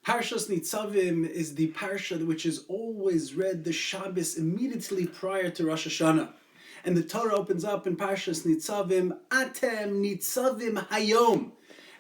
Parshas Nitzavim is the parsha which is always read the Shabbos immediately prior to Rosh HaShanah. And the Torah opens up in Parshas Nitzavim, Atem Nitzavim Hayom.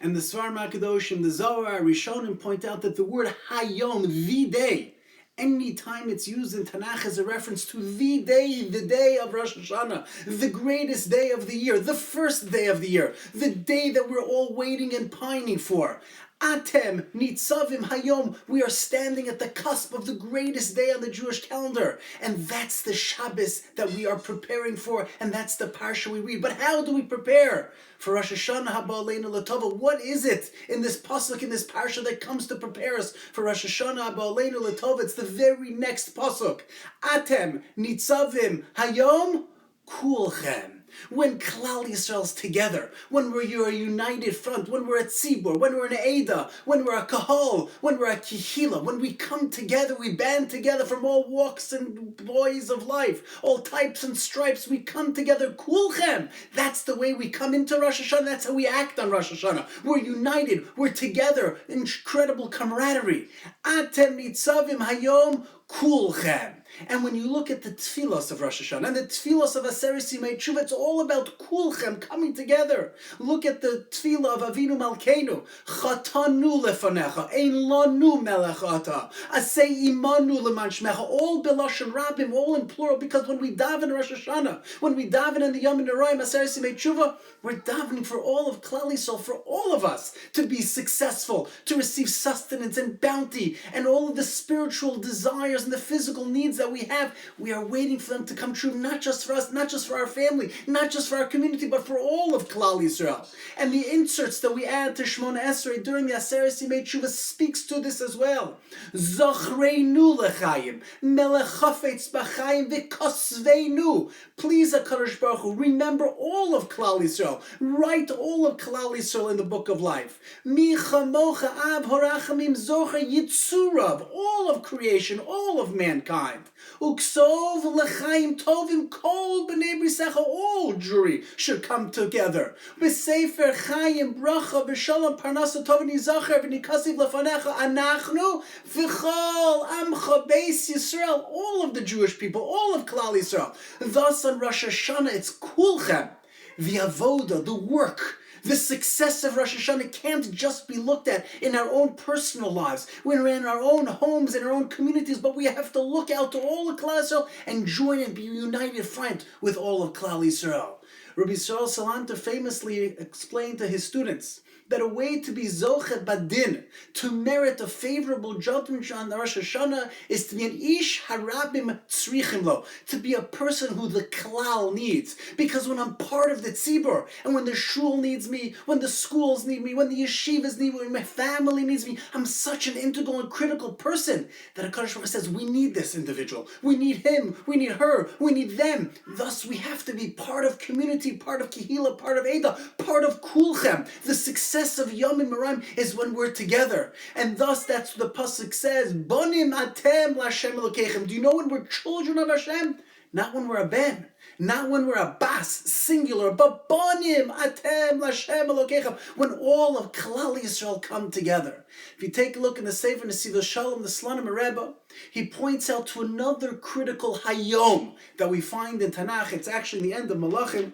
And the Svarim HaKadoshim, the Zohar, Rishonim point out that the word Hayom, the day, any time it's used in Tanakh as a reference to the day of Rosh Hashanah, the greatest day of the year, the first day of the year, the day that we're all waiting and pining for. Atem Nitzavim Hayom. We are standing at the cusp of the greatest day on the Jewish calendar. And that's the Shabbos that we are preparing for, and that's the parsha we read. But how do we prepare for Rosh Hashanah haba aleinu l'tova? What is it in this pasuk, in this parsha, that comes to prepare us for Rosh Hashanah haba aleinu l'tova? It's the very next pasuk. Atem Nitzavim Hayom Kulchem. When Klal Yisrael's together, when we're a united front, when we're a tzibur, when we're an Eidah, when we're a kahol, when we're a kihila, when we come together, we band together from all walks and boys of life, all types and stripes, we come together, kulchem. That's the way we come into Rosh Hashanah, that's how we act on Rosh Hashanah. We're united, we're together, incredible camaraderie. Atem nitzavim hayom kulchem. And when you look at the tefillos of Rosh Hashanah and the tefillos of Aseres Yimei Tshuva, it's all about kulchem, coming together. Look at the tefillah of Avinu Malkeinu. Chatanu lefanecha, ein lanu melech ata, asei imanu leman shmecha, all belashon rabim, all in plural, because when we daven Rosh Hashanah, when we daven in the Yom Noraim, Aseres Yimei Tshuva, we're davening for all of Klal Yisrael, for all of us to be successful, to receive sustenance and bounty, and all of the spiritual desires and the physical needs that we have. We are waiting for them to come true, not just for us, not just for our family, not just for our community, but for all of Klal Yisrael. And the inserts that we add to Shmona Esrei during the Aseres Yimei Tshuva speaks to this as well. Zochreinu lechayim, melech chafetz b'chayim v'kosveinu. Please, HaKadosh Baruch Hu, remember all of Klal Yisrael. Write all of Klal Yisrael in the book of life. Mi chamocha ab horachamim zocher yitzurav. All of creation, all of mankind. Uksov lechaim tovim kol b'nei brisecha. All Jewry should come together. B'sefer chayim bracha b'shalom parnasa tovim nizacher v'nikasiv lefanecha anachnu v'chol amcha beis Yisrael. All of the Jewish people, all of Klal Yisrael. Thus on Rosh Hashanah it's kulchem. The avoda, the work, the success of Rosh Hashanah can't just be looked at in our own personal lives, when we're in our own homes, in our own communities, but we have to look out to all of Klal Yisrael and join and be a united front with all of Klal Yisrael. Rabbi Yisrael Salanter famously explained to his students that a way to be Zochet Badin, to merit a favorable judgment on Rosh Hashanah, is to be an Ish Harabim Tzrichim Lo, to be a person who the Klal needs. Because when I'm part of the Tzibur, and when the shul needs me, when the schools need me, when the yeshivas need me, when my family needs me, I'm such an integral and critical person that HaKadosh Baruch Hu says, we need this individual. We need him, we need her, we need them. Thus we have to be part of community, part of Kehila, part of Eidah, part of Kulchem. The success of Yom Noraim is when we're together, and thus that's what the pasuk says. Bonim atem l'Hashem Elokechem. Do you know when we're children of Hashem? Not when we're a ben, not when we're a bas, singular, but bonim atem l'Hashem Elokechem. When all of Klal Yisrael come together. If you take a look in the Sefer Nesivos Shalom, the Slonim Rebbe, he points out to another critical hayom that we find in Tanakh. It's actually the end of Malachim.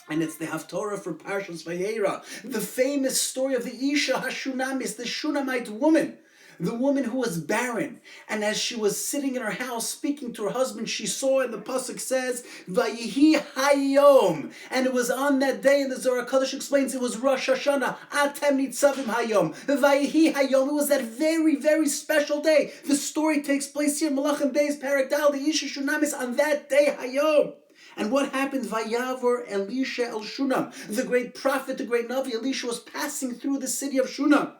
And it's the Haftorah for Parshas Vayera, the famous story of the Isha HaShunamis, the Shunamite woman, the woman who was barren. And as she was sitting in her house speaking to her husband, she saw, and the pasuk says, Vayihi Hayom. And it was on that day, and the Zohar HaKadosh explains, it was Rosh Hashanah, Atem Nitzavim Hayom. Vayihi Hayom. It was that very, very special day. The story takes place here, Malachim Beis, Parak Dal, the Isha Shunamis, on that day, Hayom. And what happened? Vayavor Elisha el Shunam. The great prophet, the great Navi Elisha was passing through the city of Shunam.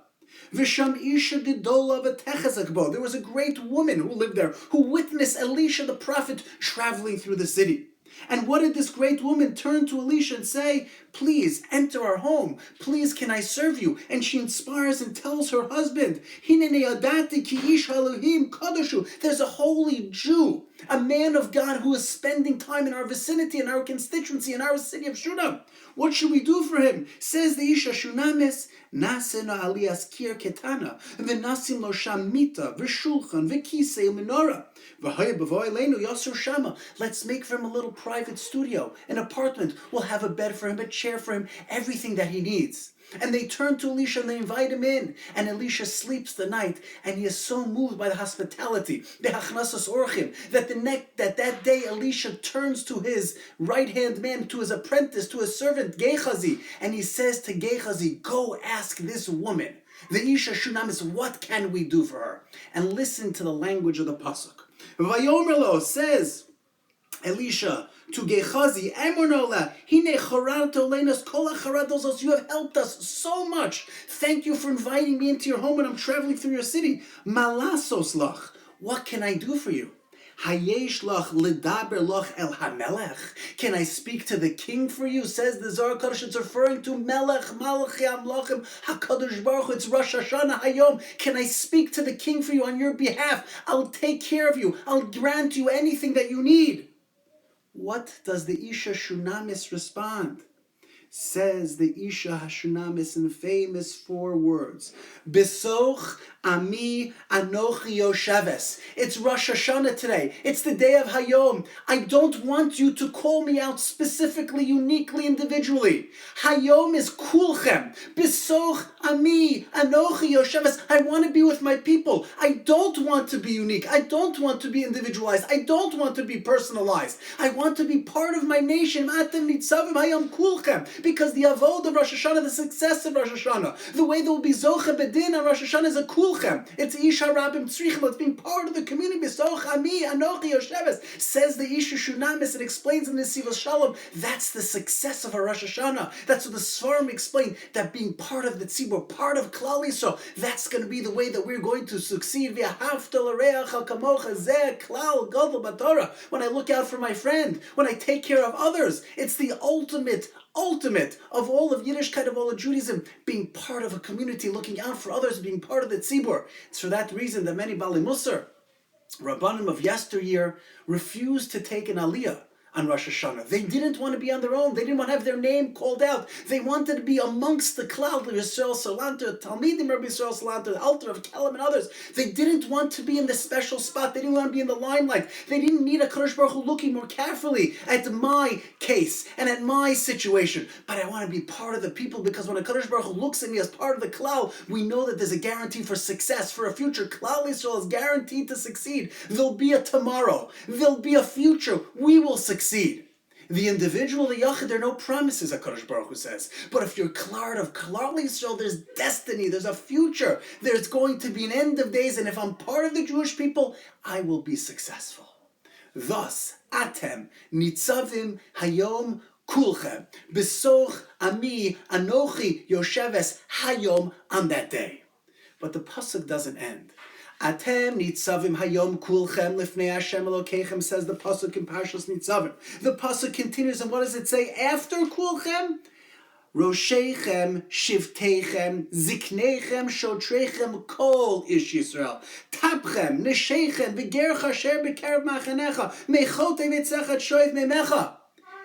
Visham Isha Gidola v'Techezakbo. There was a great woman who lived there, who witnessed Elisha the prophet traveling through the city. And what did this great woman turn to Elisha and say? Please enter our home. Please, can I serve you? And she inspires and tells her husband, Hinene adati ki ish Elohim kadoshu. There's a holy Jew, a man of God who is spending time in our vicinity, in our constituency, in our city of Shunam. What should we do for him? Says the Isha Shunamis, Nasena alias kir ketana, v'nasim lo sham mita, v'shulchan, v'kisei u'menorah. V'haya b'voy leinu yasur shama. Let's make for him a little private studio, an apartment. We'll have a bed for him, a chair for him, everything that he needs. And they turn to Elisha and they invite him in. And Elisha sleeps the night, and he is so moved by the hospitality, the hachnasas orchim, that day Elisha turns to his right-hand man, to his apprentice, to his servant Gehazi, and he says to Gehazi, go ask this woman, the Isha Shunamis, what can we do for her? And listen to the language of the pasuk. Vayomerlo says Elisha to Gehazi, Amornola, Hine Chararto Lenas Kola Charados, you have helped us so much. Thank you for inviting me into your home when I'm traveling through your city. Malasos lach, what can I do for you? Hayesh lach ledaber lach el hamelech. Can I speak to the king for you? Says the Zohar Kodesh. It's referring to Melech Malachi Amlachim Hakadosh Baruch Hu. It's Rosh HaShanah Hayom. Can I speak to the king for you on your behalf? I'll take care of you. I'll grant you anything that you need. What does the Isha Shunamis respond? Says the Isha Hashunamis in famous 4 words. Besoch Ami Anochi Yosheves. It's Rosh HaShanah today. It's the day of Hayom. I don't want you to call me out specifically, uniquely, individually. Hayom is Kulchem. Besoch Ami Anochi Yosheves. I want to be with my people. I don't want to be unique. I don't want to be individualized. I don't want to be personalized. I want to be part of my nation. Atem Nitzavim Hayom Kulchem. Because the avod of Rosh HaShanah, the success of Rosh HaShanah, the way there will be Zocha Bedin on Rosh HaShanah is a kulchem. It's Isha Rabim Tzrichim. It's being part of the community. Besoch Ami Anochi Yosheves. Says the Isha Shunamis and explains in the Sivas Shalom. That's the success of a Rosh HaShanah. That's what the Svarim explain. That being part of the Tzibur, part of Klal Yisrael, that's going to be the way that we're going to succeed. V'ahavta l'reach al kamocha zeh klal gadol b'Torah. When I look out for my friend, when I take care of others, it's the ultimate of all of Yiddishkeit, of all of Judaism, being part of a community, looking out for others, being part of the tzibur. It's for that reason that many Bali Musar, Rabbanim of yesteryear, refused to take an aliyah on Rosh Hashanah. They didn't want to be on their own. They didn't want to have their name called out. They wanted to be amongst the cloud of Yisrael Salanter, Talmidim Rabbi Yisrael Salanter, the altar of Kelim and others. They didn't want to be in the special spot. They didn't want to be in the limelight. They didn't need a Kadosh Baruch Hu looking more carefully at my case and at my situation. But I want to be part of the people, because when a Kadosh Baruch Hu looks at me as part of the cloud, we know that there's a guarantee for success, for a future. Klal Yisrael is guaranteed to succeed. There'll be a tomorrow. There'll be a future. We will succeed. The individual, the Yachid, there are no promises, HaKadosh Baruch Hu says. But if you're Klal of Klal Yisrael, there's destiny, there's a future. There's going to be an end of days, and if I'm part of the Jewish people, I will be successful. Thus, Atem, Nitzavim, Hayom, Kulchem, Besoch, Ami, Anochi, Yosheves, Hayom, on that day. But the pasuk doesn't end. Atem nitzavim hayom kulchem lifnei Hashem Elokeichem, says the pasuk in Parshas Nitzavim. The pasuk continues, and what does it say after kulchem? Rosheichem, Shivteichem, Zikneichem, Shotreichem, Kol Ish Yisrael, Tapchem, Nesheichem, V'gerch Asher B'kerev Machanecha, Mechote V'tzechat Shoiv Memecha.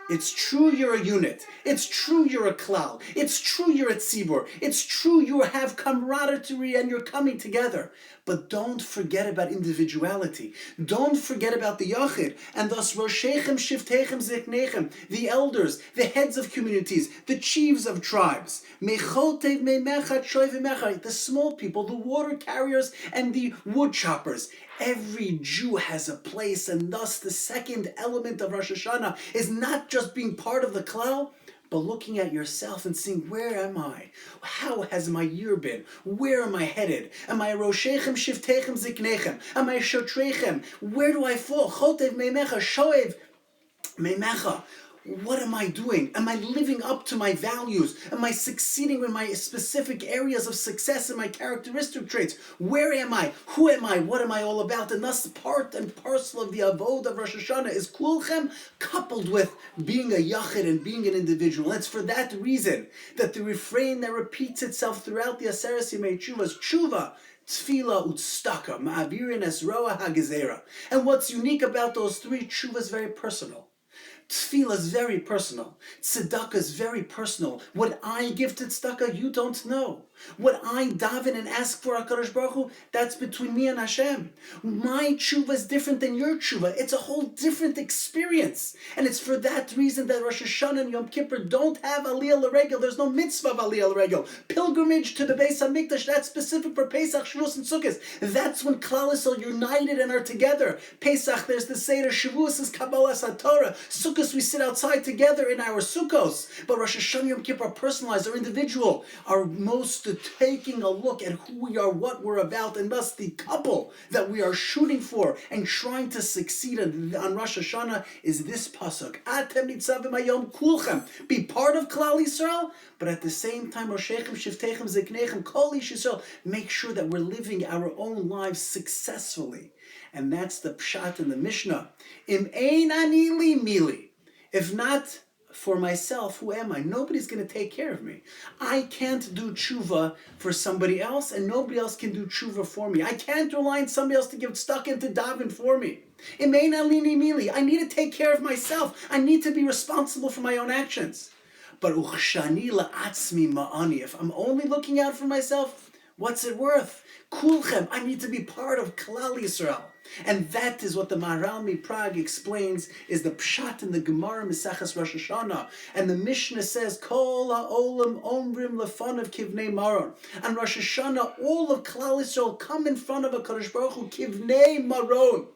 It's true you're a unit. It's true you're a klal. It's true you're a tzibur. It's true you have camaraderie and you're coming together. But don't forget about individuality. Don't forget about the yachid. And thus Roshechem, Shiftechem, Ziknechem, the elders, the heads of communities, the chiefs of tribes, Mechotev Memechat Shoiv Mecha, the small people, the water carriers and the wood choppers. Every Jew has a place, and thus the second element of Rosh Hashanah is not just being part of the klal, but looking at yourself and seeing, where am I? How has my year been? Where am I headed? Am I Roshechem, Shiftechem, Ziknechem? Am I Shotrechem? Where do I fall? Chotev Meimecha, Shoev Meimecha. What am I doing? Am I living up to my values? Am I succeeding in my specific areas of success and my characteristic traits? Where am I? Who am I? What am I all about? And thus part and parcel of the avod of Rosh Hashanah is kulchem, coupled with being a yachid and being an individual. And it's for that reason that the refrain that repeats itself throughout the Aseret Yemei Tshuva is tshuva, tefillah, utstaka, ma'avirin es roa hagezera. And what's unique about those three, tshuva is very personal. Tefillah is very personal. Tzedakah is very personal. What I give to tzedakah, you don't know. What I daven and ask for HaKadosh Baruch Hu, that's between me and Hashem. My tshuva is different than your tshuva. It's a whole different experience. And it's for that reason that Rosh HaShanah and Yom Kippur don't have Aliyah L'Regel. There's no mitzvah of Aliyah L'Regel. Pilgrimage to the Beis HaMikdash, that's specific for Pesach, Shavuos, and Sukkot. That's when Klal Yisrael are united and are together. Pesach, there's the Seder. Shavuos is Kabbalas HaTorah. Sukkos, we sit outside together in our sukkos. But Rosh HaShanah, Yom Kippur are personalized, are individual, are most taking a look at who we are, what we're about, and thus the couple that we are shooting for and trying to succeed on Rosh Hashanah is this pasuk. Atem Nitzavim hayom kulchem. Be part of Klal Yisrael, but at the same time, Roshechem, Shiftechem, Ziknechem, Kol Ish Yisrael. Make sure that we're living our own lives successfully. And that's the pshat in the Mishnah. Im ein ani li mili. If not for myself, who am I? Nobody's going to take care of me. I can't do tshuva for somebody else, and nobody else can do tshuva for me. I can't rely on somebody else to give stuck into daven for me. I need to take care of myself. I need to be responsible for my own actions. But if I'm only looking out for myself, what's it worth? Kulchem, I need to be part of Klal Yisrael. And that is what the Maharal Prague explains is the pshat in the Gemara Mesachas Rosh Hashanah. And the Mishnah says, Kol ha'olam omrim lefanav kivnei maron. And Rosh Hashanah, all of Klal Yisrael come in front of a Kadosh Baruch Hu kivnei maron.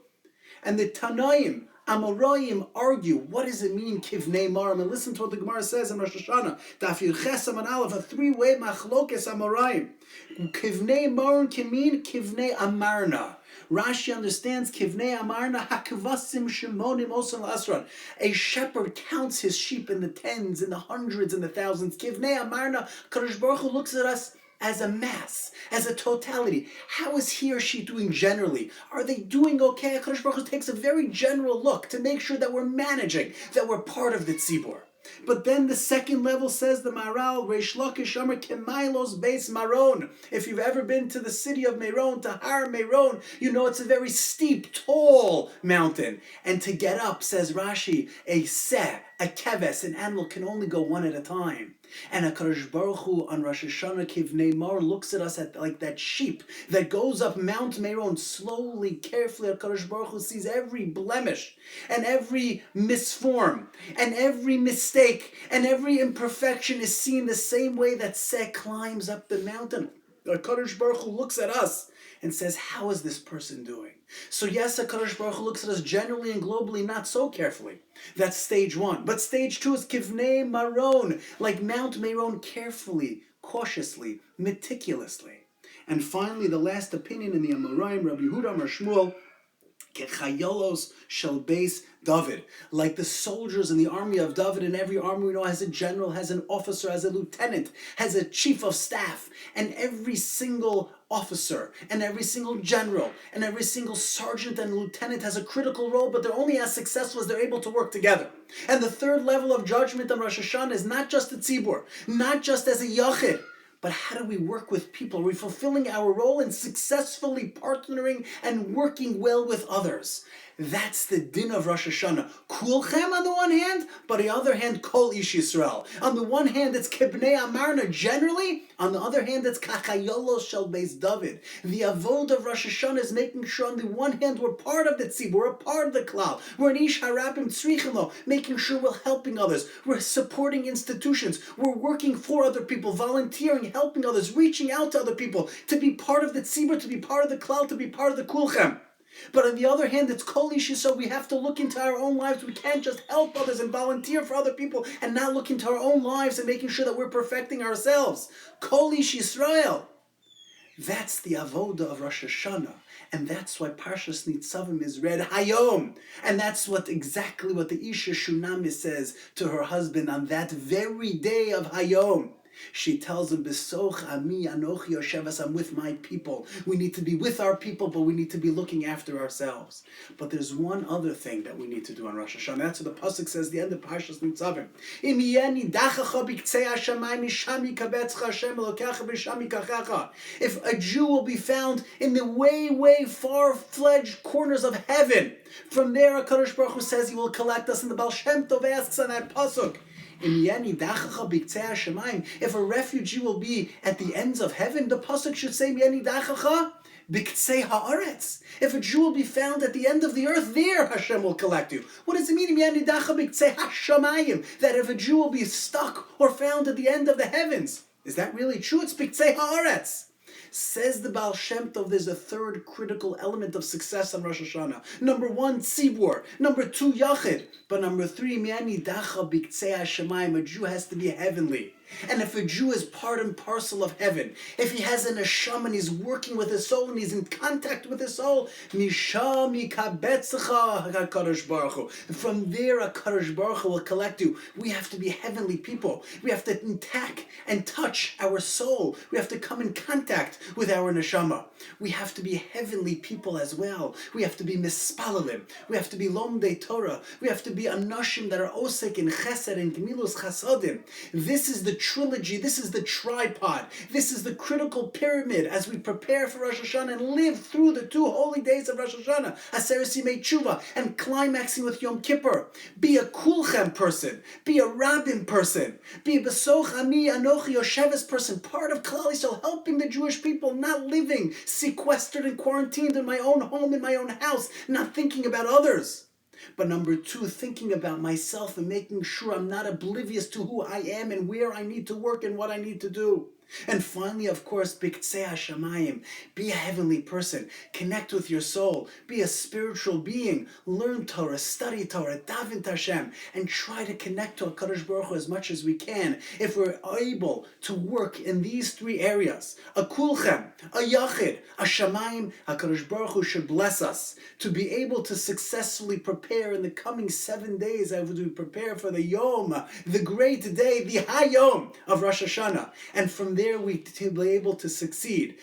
And the Tanaim, Amoraim argue, what does it mean, kivnei maron? And listen to what the Gemara says in Rosh Hashanah. Daf Yud Amud Aleph, a three-way machlokes Amoraim. Kivnei maron can mean kivnei amarna. Rashi understands kivnei amarna hakavasim shemonim osel asran. A shepherd counts his sheep in the tens, in the hundreds, in the thousands. Kivnei amarna, Kadosh Baruch Hu looks at us as a mass, as a totality. How is he or she doing generally? Are they doing okay? Kadosh Baruch Hu takes a very general look to make sure that we're managing, that we're part of the tzibur. But then the second level says the Maharal, Reish Lakish Amar Kemailos Beis Maron. If you've ever been to the city of Meron, to Har Meron, you know it's a very steep, tall mountain. And to get up, says Rashi, a keves, an animal can only go one at a time. And HaKadosh Baruch Hu on Rosh Hashanah Kivnei Mar looks at us like that sheep that goes up Mount Meron slowly, carefully. HaKadosh Baruch Hu sees every blemish and every misform and every mistake and every imperfection is seen the same way that Seh climbs up the mountain. HaKadosh Baruch Hu looks at us and says, how is this person doing? So yes, HaKadosh Baruch Hu looks at us generally and globally not so carefully. That's stage one. But stage two is Kivnei Maron, like Mount Meron, carefully, cautiously, meticulously. And finally, the last opinion in the Amoraim, Rabbi Yehuda Amar Shmuel, Kechayolos shel Beis David, like the soldiers in the army of David. And every army we know has a general, has an officer, has a lieutenant, has a chief of staff, and every single officer and every single general and every single sergeant and lieutenant has a critical role, but they're only as successful as they're able to work together. And the third level of judgment on Rosh Hashanah is not just a tzibur, not just as a yachid, but how do we work with people? Are we fulfilling our role in successfully partnering and working well with others? That's the din of Rosh Hashanah. Kulchem on the one hand, but on the other hand, Kol Ish Yisrael. On the one hand, it's Kibnei Amarna generally. On the other hand, it's Kachayolos Shel Beis David. The avod of Rosh Hashanah is making sure on the one hand we're part of the tzibur, we're part of the klal. We're an Ish Harabim Tzrichim, making sure we're helping others. We're supporting institutions. We're working for other people, volunteering, helping others, reaching out to other people, to be part of the tzibur, to be part of the klal, to be part of the kulchem. But on the other hand, it's Kol Ish Yisrael. We have to look into our own lives. We can't just help others and volunteer for other people and not look into our own lives and making sure that we're perfecting ourselves. Kol Ish Yisrael. That's the avoda of Rosh Hashanah. And that's why Parshas Nitzavim is read Hayom. And that's exactly what the Isha Shunami says to her husband on that very day of Hayom. She tells him, Besoch ami anochi yoshevas, I'm with my people. We need to be with our people, but we need to be looking after ourselves. But there's one other thing that we need to do on Rosh Hashanah. That's what the pasuk says, the end of Parshas Nitzavim. If a Jew will be found in the way, way far-fledged corners of heaven, from there HaKadosh Baruch Hu says he will collect us, and the Baal Shem Tov asks on that pasuk, if a refugee will be at the ends of heaven, the pasuk should say, if a Jew will be found at the end of the earth, there Hashem will collect you. What does it mean? That if a Jew will be stuck or found at the end of the heavens, is that really true? It's Biktzei Haaretz. Says the Baal Shem Tov, there's a third critical element of success on Rosh Hashanah. Number 1, tzibur. Number 2, yachid. But number 3, a Jew has to be heavenly. And if a Jew is part and parcel of heaven, if he has an neshama and he's working with his soul and he's in contact with his soul, from there HaKadosh Baruch Hu will collect you. We have to be heavenly people. We have to attack and touch our soul. We have to come in contact with our neshama. We have to be heavenly people as well. We have to be mispalalim. We have to be lomdei Torah. We have to be anashim that are osek in chesed and gemilus chasadim. This is the trilogy, this is the tripod, this is the critical pyramid as we prepare for Rosh Hashanah and live through the 2 holy days of Rosh Hashanah, Aseret Yimei Tshuva, and climaxing with Yom Kippur. Be a Kulchem person, be a Rabbin person, be a Besoch Ami Anochi Yosheves person, part of Klal Yisrael, helping the Jewish people, not living sequestered and quarantined in my own home, in my own house, not thinking about others. But number 2, thinking about myself and making sure I'm not oblivious to who I am and where I need to work and what I need to do. And finally, of course, Biktzei Hashamayim. Be a heavenly person. Connect with your soul. Be a spiritual being. Learn Torah, study Torah, daven to Hashem, and try to connect to HaKadosh Baruch Hu as much as we can. If we're able to work in these 3 areas, a kulchem, a yachid, a shamayim, HaKadosh Baruch Hu should bless us to be able to successfully prepare in the coming 7 days as we prepare for the Yom, the great day, the Hayom of Rosh Hashanah. And from there we to be able to succeed